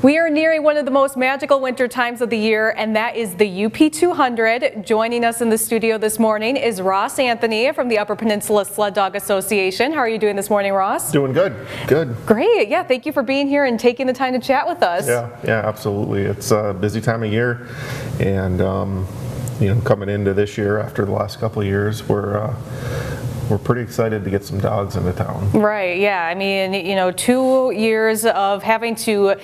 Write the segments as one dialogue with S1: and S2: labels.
S1: We are nearing one of the most magical winter times of the year, and that is the UP200. Joining us in the studio this morning is Ross Anthony from the Upper Peninsula Sled Dog Association. How are you doing this morning, Ross?
S2: Doing good. Good.
S1: Great. Yeah, thank you for being here and taking the time to chat with us.
S2: Yeah, absolutely. It's a busy time of year, and coming into this year after the last couple of years, we're pretty excited to get some dogs into town.
S1: Right, yeah. I mean, 2 years of having to,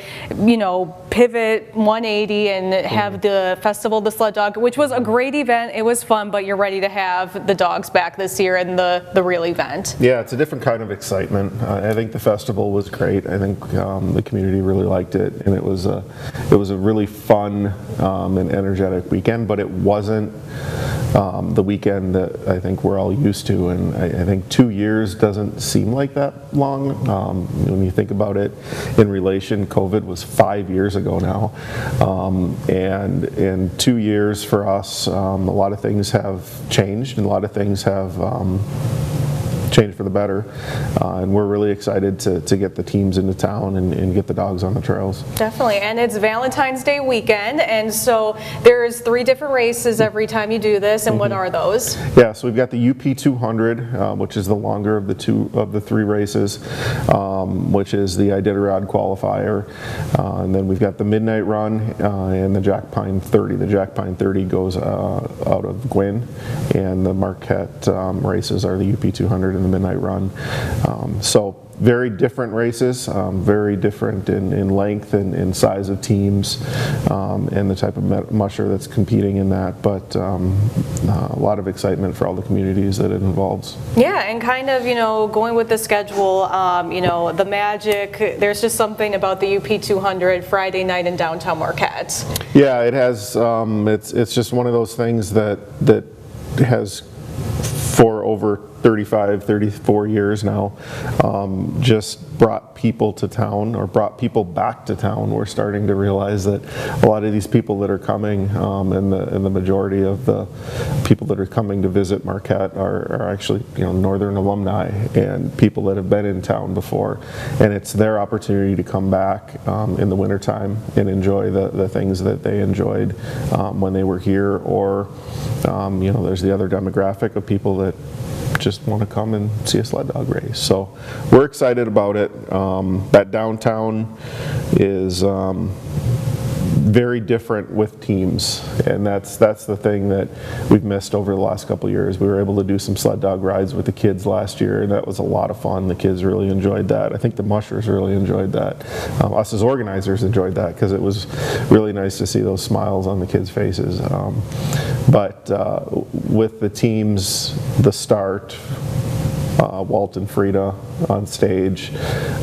S1: pivot 180 and have the Festival of the Sled Dog, which was a great event. It was fun, but you're ready to have the dogs back this year in the real event.
S2: Yeah, it's a different kind of excitement. I think the festival was great. I think the community really liked it, and it was a really fun and energetic weekend, but it wasn't the weekend that I think we're all used to, and I think 2 years doesn't seem like that long. When you think about it in relation, COVID was 5 years ago now, and in 2 years for us, a lot of things have changed, and a lot of things have changed for the better, and we're really excited to get the teams into town and get the dogs on the trails.
S1: Definitely, and it's Valentine's Day weekend, and so there's 3 different races every time you do this, and what are those?
S2: Yeah, so we've got the UP200, which is the longer of the 3 races, which is the Iditarod qualifier, and then we've got the Midnight Run and the Jack Pine 30. The Jack Pine 30 goes out of Gwyn, and the Marquette races are the UP200 and the Midnight Run. So very different races, very different in length and in size of teams, and the type of musher that's competing in that, but a lot of excitement for all the communities that it involves.
S1: Yeah, and kind of, going with the schedule, the magic, there's just something about the UP200 Friday night in downtown Marquette.
S2: Yeah, it has, it's just one of those things that has, for over 34 years now, just brought people to town, or brought people back to town. We're starting to realize that a lot of these people that are coming, and the majority of the people that are coming to visit Marquette are actually Northern alumni and people that have been in town before, and it's their opportunity to come back in the wintertime and enjoy the things that they enjoyed when they were here, or there's the other demographic of people that just want to come and see a sled dog race. So we're excited about it. That downtown is very different with teams, and that's the thing that we've missed over the last couple of years. We were able to do some sled dog rides with the kids last year, and that was a lot of fun. The kids really enjoyed that. I think the mushers really enjoyed that. Us as organizers enjoyed that, because it was really nice to see those smiles on the kids' faces. But with the teams, the start, Walt and Frida on stage,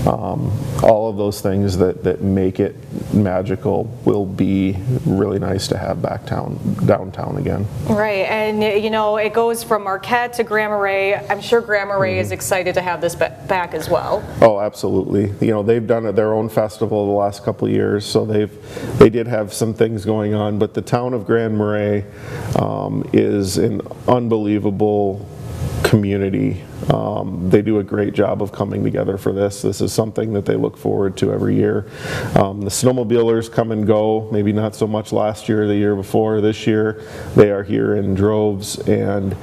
S2: all of those things that make it magical will be really nice to have downtown again.
S1: Right, and it goes from Marquette to Grand Marais. I'm sure Grand Marais is excited to have this back as well.
S2: Oh, absolutely. They've done their own festival the last couple of years, so they did have some things going on, but the town of Grand Marais is an unbelievable community. They do a great job of coming together for this. This is something that they look forward to every year. The snowmobilers come and go, maybe not so much last year or the year before. This year they are here in droves, and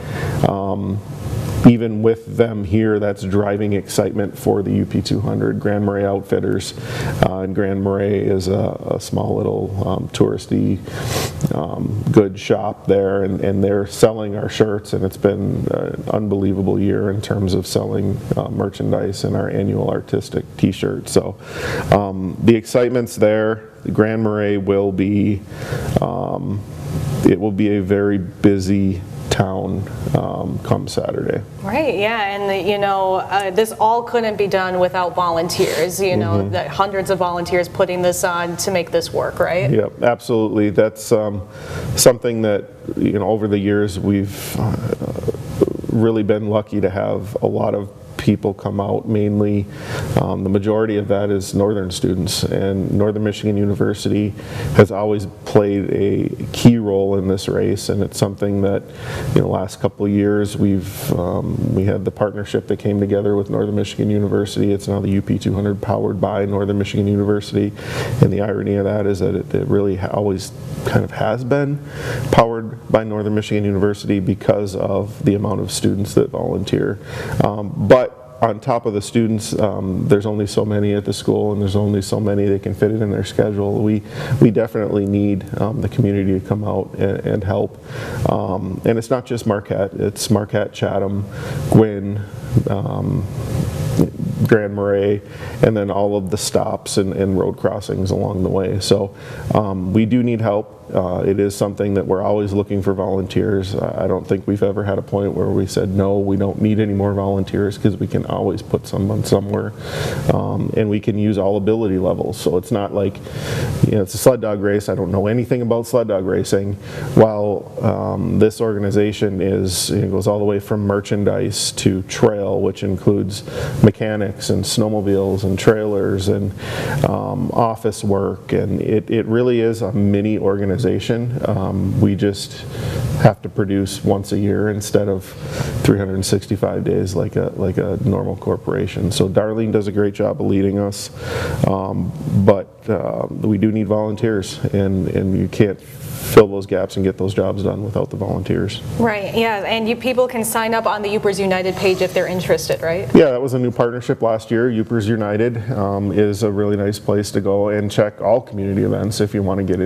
S2: even with them here, that's driving excitement for the UP200. Grand Marais Outfitters, and Grand Marais is a small little touristy good shop there, and they're selling our shirts, and it's been an unbelievable year in terms of selling merchandise and our annual artistic t-shirt. So the excitement's there. The Grand Marais will be a very busy town come Saturday.
S1: Right, yeah, and this all couldn't be done without volunteers, that hundreds of volunteers putting this on to make this work, right?
S2: Yep, absolutely. That's something that, over the years we've really been lucky to have a lot of people come out. Mainly, the majority of that is northern students, and Northern Michigan University has always played a key role in this race, and it's something that, last couple of years we had the partnership that came together with Northern Michigan University. It's now the UP200 powered by Northern Michigan University, and the irony of that is that it really always kind of has been powered by Northern Michigan University because of the amount of students that volunteer. But on top of the students, there's only so many at the school, and there's only so many that can fit it in their schedule. We definitely need the community to come out and help. And it's not just Marquette, it's Marquette, Chatham, Gwynn, Grand Marais, and then all of the stops and road crossings along the way. So we do need help. It is something that we're always looking for volunteers. I don't think we've ever had a point where we said, no, we don't need any more volunteers, because we can always put someone somewhere. And we can use all ability levels. So it's not like, it's a sled dog race. I don't know anything about sled dog racing. While this organization goes all the way from merchandise to trail, which includes mechanics and snowmobiles and trailers and office work. And it really is a mini organization. We just have to produce once a year instead of 365 days like a normal corporation. So Darlene does a great job of leading us, but we do need volunteers, and you can't fill those gaps and get those jobs done without the volunteers.
S1: Right, yeah, and people can sign up on the ERS United page if they're interested, right?
S2: Yeah, that was a new partnership last year. ERS United is a really nice place to go and check all community events if you want to get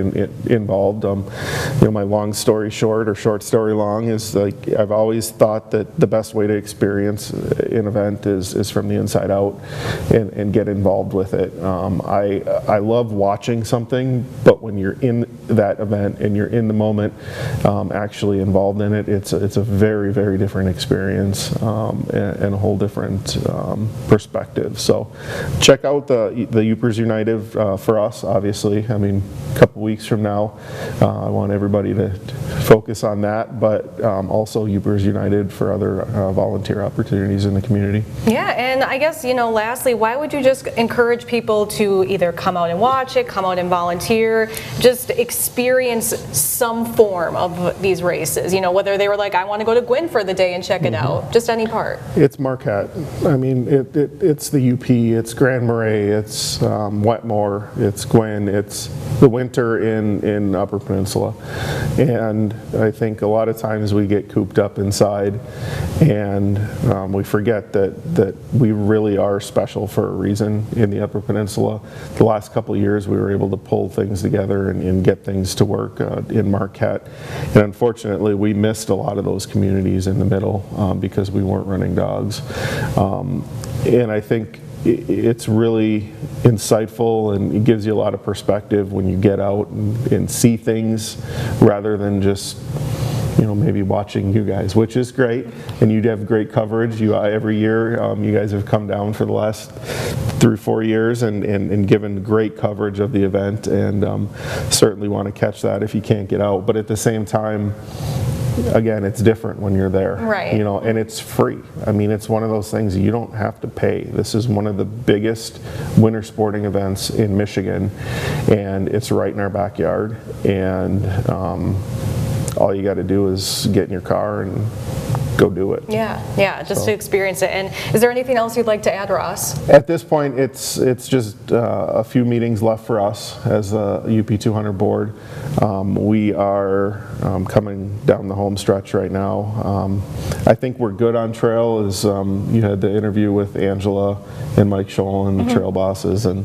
S2: involved. My long story short, or short story long, is like I've always thought that the best way to experience an event is from the inside out and get involved with it. I love watching something, but when you're in that event and you're in the moment, actually involved in it, it's a very, very different experience and a whole different perspective. So check out the ERS United for us, obviously. I mean, a couple weeks from now, I want everybody to focus on that, but also ERS United for other volunteer opportunities in the community.
S1: Yeah, and I guess, lastly, why would you just encourage people to either come out and watch it, come out and volunteer, just experience some form of these races, whether they were like, I want to go to Gwynn for the day and check it out, just any part.
S2: It's Marquette. I mean, it's the UP, it's Grand Marais, it's Wetmore, it's Gwynn, it's the winter in Upper Peninsula. And I think a lot of times we get cooped up inside, and we forget that we really are special for a reason in the Upper Peninsula. The last couple of years we were able to pull things together and get things to work in Marquette. And unfortunately we missed a lot of those communities in the middle because we weren't running dogs. And I think it's really insightful, and it gives you a lot of perspective when you get out and see things rather than just maybe watching you guys, which is great, and you have great coverage. Every year you guys have come down for the last 3 or 4 years and given great coverage of the event, and certainly want to catch that if you can't get out. But at the same time, again, it's different when you're there,
S1: right?
S2: And it's free. I mean, it's one of those things you don't have to pay. This is one of the biggest winter sporting events in Michigan, and it's right in our backyard. And all you got to do is get in your car and go do it.
S1: Yeah, just to experience it. And is there anything else you'd like to add, Ross?
S2: At this point, it's just a few meetings left for us as the UP200 board. We are coming down the home stretch right now. I think we're good on trail. You had the interview with Angela and Mike Scholl, the trail bosses, and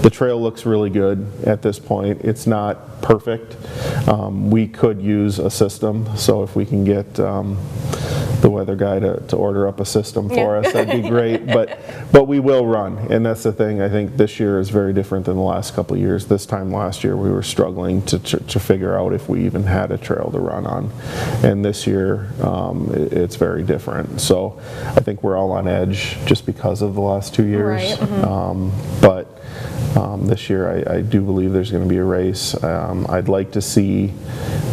S2: the trail looks really good at this point. It's not perfect. We could use a system, so if we can get the weather guy to order up a system for us, that'd be great. But we will run, and that's the thing. I think this year is very different than the last couple of years. This time last year we were struggling to figure out if we even had a trail to run on, and this year it's very different. So I think we're all on edge just because of the last 2 years. Right. But this year I do believe there's going to be a race. I'd like to see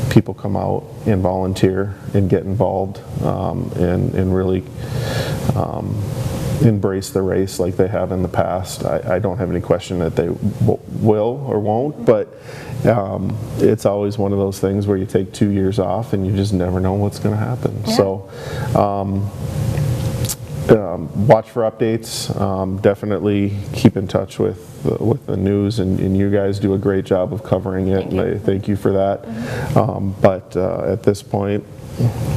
S2: people come out and volunteer and get involved and really embrace the race like they have in the past. I don't have any question that they will or won't, but it's always one of those things where you take 2 years off and you just never know what's going to happen.
S1: Yeah.
S2: So watch for updates. Definitely keep in touch with the news, and you guys do a great job of covering it. And I thank you for that. But at this point,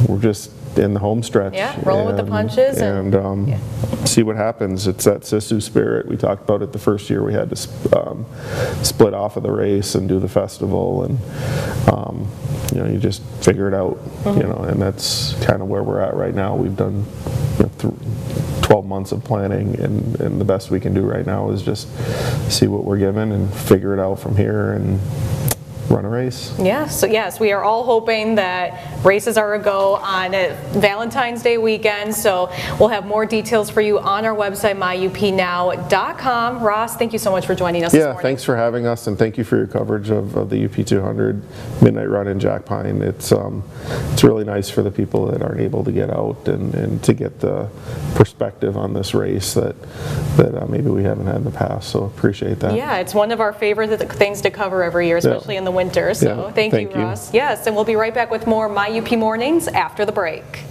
S2: we're just in the home stretch.
S1: Yeah, rolling with the punches.
S2: And see what happens. It's that Sisu spirit. We talked about it the first year we had to split off of the race and do the festival, and you just figure it out, and that's kind of where we're at right now. We've done 12 months of planning, and the best we can do right now is just see what we're given and figure it out from here and run a race.
S1: Yes, we are all hoping that races are a go on Valentine's Day weekend, so we'll have more details for you on our website, myupnow.com. Ross, thank you so much for joining us this morning.
S2: Thanks for having us, and thank you for your coverage of the UP200 Midnight Run in Jack Pine. It's really nice for the people that aren't able to get out and to get the perspective on this race that maybe we haven't had in the past, so appreciate that.
S1: Yeah, it's one of our favorite things to cover every year, especially in the winter, so thank you, Ross. Yes, and we'll be right back with more My UP Mornings after the break.